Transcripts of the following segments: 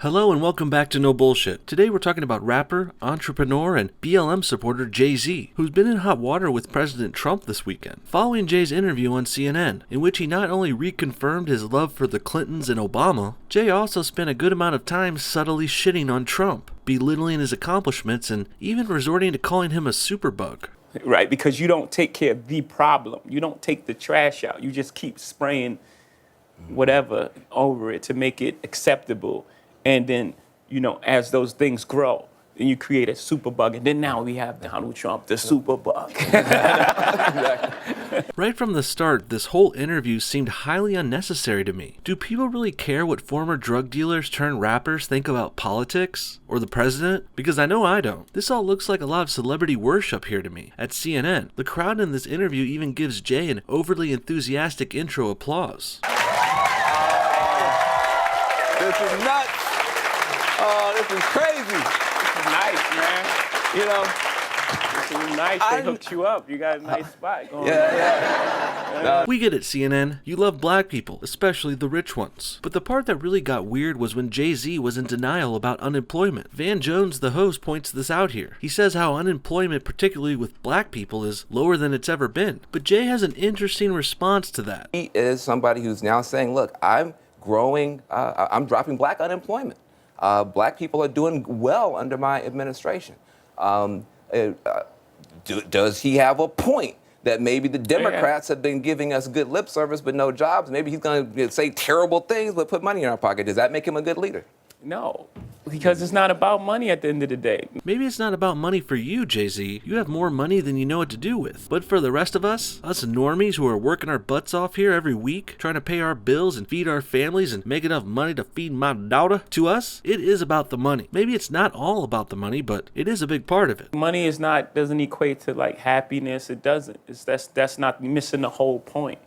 Hello and welcome back to No Bullshit. Today we're talking about rapper, entrepreneur, and BLM supporter Jay-Z, who's been in hot water with President Trump this weekend, following Jay's interview on CNN, in which he not only reconfirmed his love for the Clintons and Obama, Jay also spent a good amount of time subtly shitting on Trump, belittling his accomplishments, and even resorting to calling him a superbug. Right, because you don't take care of the problem. You don't take the trash out. You just keep spraying whatever over it to make it acceptable. And then, as those things grow, then you create a superbug. And then now we have Donald Trump, the superbug. Right from the start, this whole interview seemed highly unnecessary to me. Do people really care what former drug dealers turned rappers think about politics? Or the president? Because I know I don't. This all looks like a lot of celebrity worship here to me. At CNN, the crowd in this interview even gives Jay an overly enthusiastic intro applause. This is nuts. Oh, this is crazy. This is nice, man. This is nice. They hooked you up. You got a nice spot going. Yeah. We get it, CNN. You love black people, especially the rich ones. But the part that really got weird was when Jay-Z was in denial about unemployment. Van Jones, the host, points this out here. He says how unemployment, particularly with black people, is lower than it's ever been. But Jay has an interesting response to that. He is somebody who's now saying, look, I'm dropping black unemployment. Black people are doing well under my administration. Does he have a point that maybe the Democrats have been giving us good lip service but no jobs? Maybe he's going to say terrible things but put money in our pocket. Does that make him a good leader? No, because it's not about money at the end of the day. Maybe it's not about money for you, Jay-Z. You have more money than you know what to do with. But for the rest of us normies who are working our butts off here every week, trying to pay our bills and feed our families and make enough money to feed my daughter, to us, it is about the money. Maybe it's not all about the money, but it is a big part of it. Money doesn't equate to like happiness. It doesn't. That's not missing the whole point.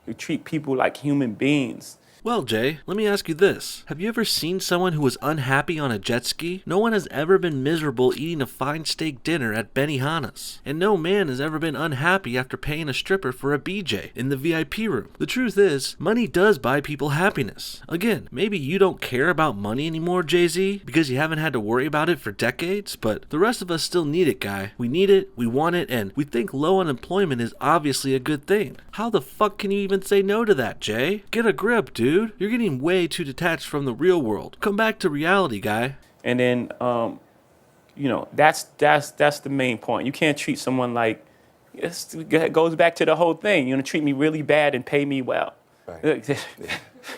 You treat people like human beings. Well, Jay, let me ask you this. Have you ever seen someone who was unhappy on a jet ski? No one has ever been miserable eating a fine steak dinner at Benihana's. And no man has ever been unhappy after paying a stripper for a BJ in the VIP room. The truth is, money does buy people happiness. Again, maybe you don't care about money anymore, Jay-Z, because you haven't had to worry about it for decades, but the rest of us still need it, guy. We need it, we want it, and we think low unemployment is obviously a good thing. How the fuck can you even say no to that, Jay? Get a grip, dude. You're getting way too detached from the real world. Come back to reality, guy. And then, that's the main point. You can't treat someone like, it goes back to the whole thing. You're going to treat me really bad and pay me well. Right.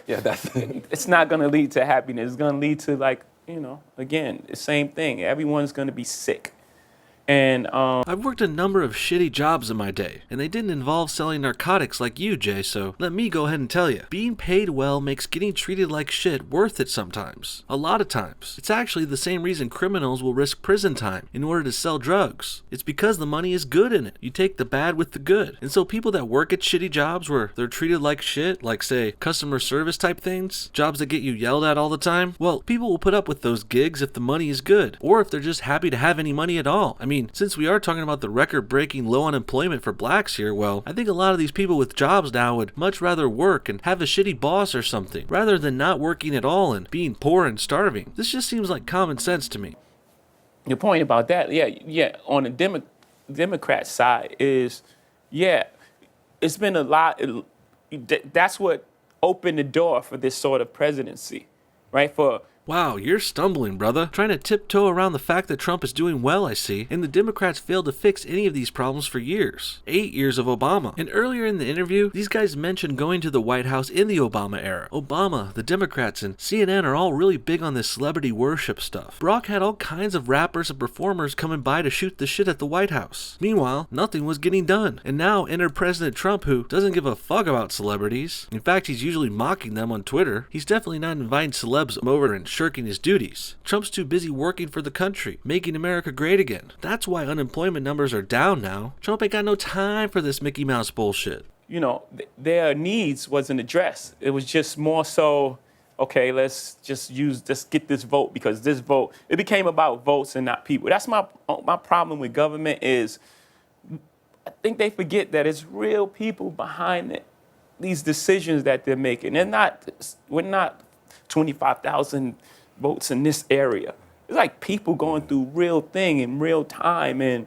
That's it's not going to lead to happiness. It's going to lead to again, the same thing. Everyone's going to be sick. And I've worked a number of shitty jobs in my day, and they didn't involve selling narcotics like you, Jay, so let me go ahead and tell you. Being paid well makes getting treated like shit worth it sometimes. A lot of times. It's actually the same reason criminals will risk prison time in order to sell drugs. It's because the money is good in it. You take the bad with the good. And so people that work at shitty jobs where they're treated like shit, like say customer service type things, jobs that get you yelled at all the time, well, people will put up with those gigs if the money is good, or if they're just happy to have any money at all. I mean, since we are talking about the record-breaking low unemployment for blacks here, well, I think a lot of these people with jobs now would much rather work and have a shitty boss or something, rather than not working at all and being poor and starving. This just seems like common sense to me. Your point about that, on the Democrat side is, it's been a lot. That's what opened the door for this sort of presidency, right? Wow, you're stumbling, brother. Trying to tiptoe around the fact that Trump is doing well, I see. And the Democrats failed to fix any of these problems for years. 8 years of Obama. And earlier in the interview, these guys mentioned going to the White House in the Obama era. Obama, the Democrats, and CNN are all really big on this celebrity worship stuff. Barack had all kinds of rappers and performers coming by to shoot the shit at the White House. Meanwhile, nothing was getting done. And now enter President Trump, who doesn't give a fuck about celebrities. In fact, he's usually mocking them on Twitter. He's definitely not inviting celebs over and shirking his duties. Trump's too busy working for the country, making America great again. That's why unemployment numbers are down now. Trump ain't got no time for this Mickey Mouse bullshit. Their needs wasn't addressed. It was just more so, okay, let's get this vote, because this vote, it became about votes and not people. That's my problem with government is, I think they forget that it's real people behind it, these decisions that they're making. We're not 25,000 votes in this area. It's like people going through real thing in real time, and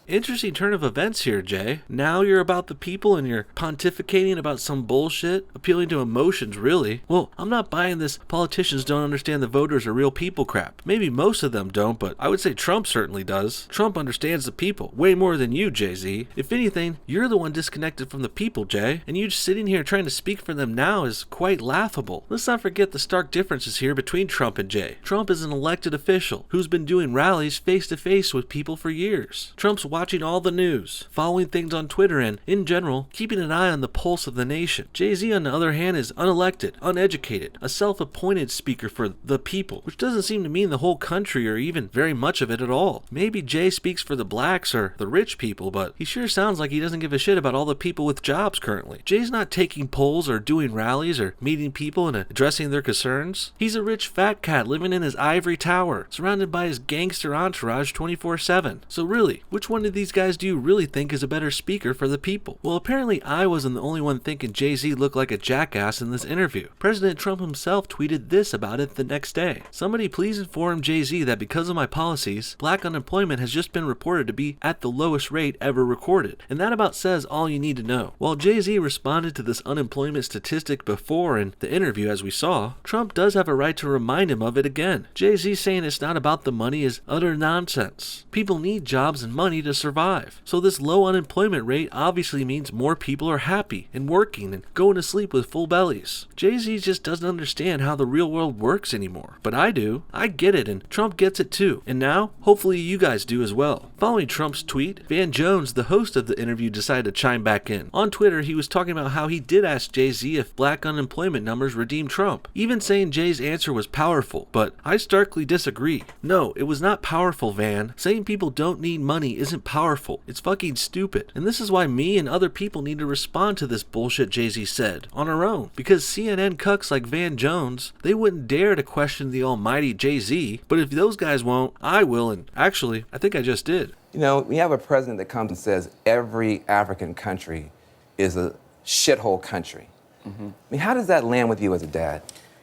Interesting turn of events here, Jay. Now you're about the people and you're pontificating about some bullshit, appealing to emotions, really. Well, I'm not buying this politicians don't understand the voters are real people crap. Maybe most of them don't, but I would say Trump certainly does. Trump understands the people way more than you, Jay-Z. If anything, you're the one disconnected from the people, Jay, and you just sitting here trying to speak for them now is quite laughable. Let's not forget the stark differences here between Trump and Jay. Trump is an elected official who's been doing rallies face to face with people for years. Trump's watching all the news, following things on Twitter, and, in general, keeping an eye on the pulse of the nation. Jay-Z, on the other hand, is unelected, uneducated, a self-appointed speaker for the people, which doesn't seem to mean the whole country or even very much of it at all. Maybe Jay speaks for the blacks or the rich people, but he sure sounds like he doesn't give a shit about all the people with jobs currently. Jay's not taking polls or doing rallies or meeting people and addressing their concerns. He's a rich fat cat living in his ivory tower, surrounded by his gangster entourage 24/7. So really, which one of these guys do you really think is a better speaker for the people? Well, apparently I wasn't the only one thinking Jay-Z looked like a jackass in this interview. President Trump himself tweeted this about it the next day. Somebody please inform Jay-Z that because of my policies, black unemployment has just been reported to be at the lowest rate ever recorded. And that about says all you need to know. While Jay-Z responded to this unemployment statistic before in the interview as we saw, Trump does have a right to remind him of it again. Jay-Z saying it's not about the money is utter nonsense. People need jobs and money to survive. So this low unemployment rate obviously means more people are happy and working and going to sleep with full bellies. Jay-Z just doesn't understand how the real world works anymore. But I do. I get it, and Trump gets it too. And now, hopefully you guys do as well. Following Trump's tweet, Van Jones, the host of the interview, decided to chime back in. On Twitter, he was talking about how he did ask Jay-Z if black unemployment numbers redeemed Trump, even saying Jay's answer was powerful. But I starkly disagree. No, it was not powerful, Van. Saying people don't need money isn't powerful. It's fucking stupid. And this is why me and other people need to respond to this bullshit Jay-Z said on our own. Because CNN cucks like Van Jones, they wouldn't dare to question the almighty Jay-Z. But if those guys won't, I will, and actually, I think I just did. You know, we have a president that comes and says every African country is a shithole country. I mean, how does that land with you as a dad?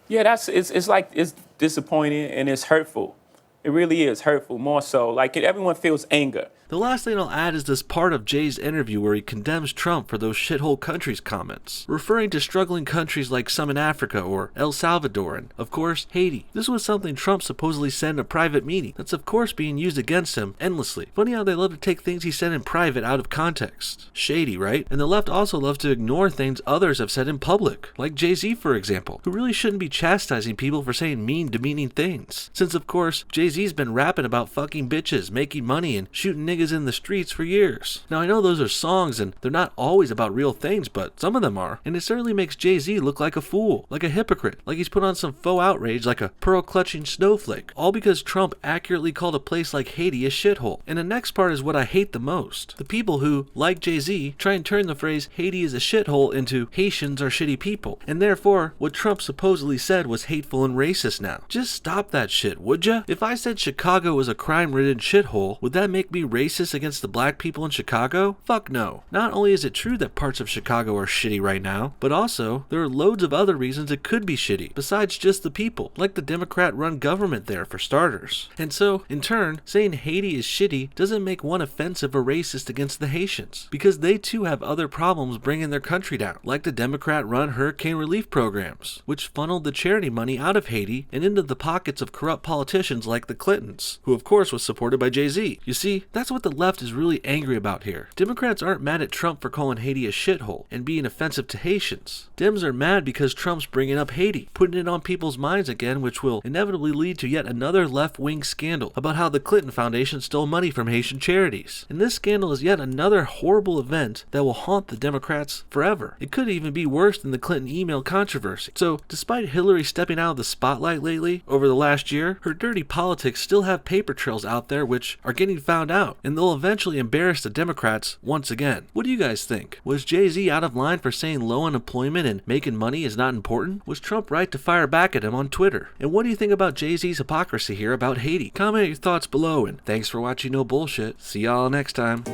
yeah, it's disappointing and it's hurtful. It really is hurtful, more so. Like, everyone feels anger. The last thing I'll add is this part of Jay's interview where he condemns Trump for those shithole countries comments, referring to struggling countries like some in Africa or El Salvador and, of course, Haiti. This was something Trump supposedly said in a private meeting that's of course being used against him endlessly. Funny how they love to take things he said in private out of context. Shady, right? And the left also loves to ignore things others have said in public, like Jay-Z for example, who really shouldn't be chastising people for saying mean, demeaning things. Since of course, Jay-Z's been rapping about fucking bitches, making money, and shooting niggas in the streets for years. Now I know those are songs and they're not always about real things, but some of them are. And it certainly makes Jay-Z look like a fool, like a hypocrite, like he's put on some faux outrage like a pearl-clutching snowflake, all because Trump accurately called a place like Haiti a shithole. And the next part is what I hate the most. The people who, like Jay-Z, try and turn the phrase Haiti is a shithole into Haitians are shitty people. And therefore, what Trump supposedly said was hateful and racist now. Just stop that shit, would ya? If I said Chicago was a crime-ridden shithole, would that make me racist against the black people in Chicago? Fuck no. Not only is it true that parts of Chicago are shitty right now, but also there are loads of other reasons it could be shitty, besides just the people, like the Democrat-run government there for starters. And so, in turn, saying Haiti is shitty doesn't make one offensive or racist against the Haitians, because they too have other problems bringing their country down, like the Democrat-run hurricane relief programs, which funneled the charity money out of Haiti and into the pockets of corrupt politicians like the Clintons, who of course was supported by Jay-Z. You see, that's what the left is really angry about here. Democrats aren't mad at Trump for calling Haiti a shithole and being offensive to Haitians. Dems are mad because Trump's bringing up Haiti, putting it on people's minds again, which will inevitably lead to yet another left-wing scandal about how the Clinton Foundation stole money from Haitian charities. And this scandal is yet another horrible event that will haunt the Democrats forever. It could even be worse than the Clinton email controversy. So, despite Hillary stepping out of the spotlight lately over the last year, her dirty politics still have paper trails out there which are getting found out, and they'll eventually embarrass the Democrats once again. What do you guys think? Was Jay-Z out of line for saying low unemployment and making money is not important? Was Trump right to fire back at him on Twitter? And what do you think about Jay-Z's hypocrisy here about Haiti? Comment your thoughts below, and thanks for watching No Bullshit. See y'all next time.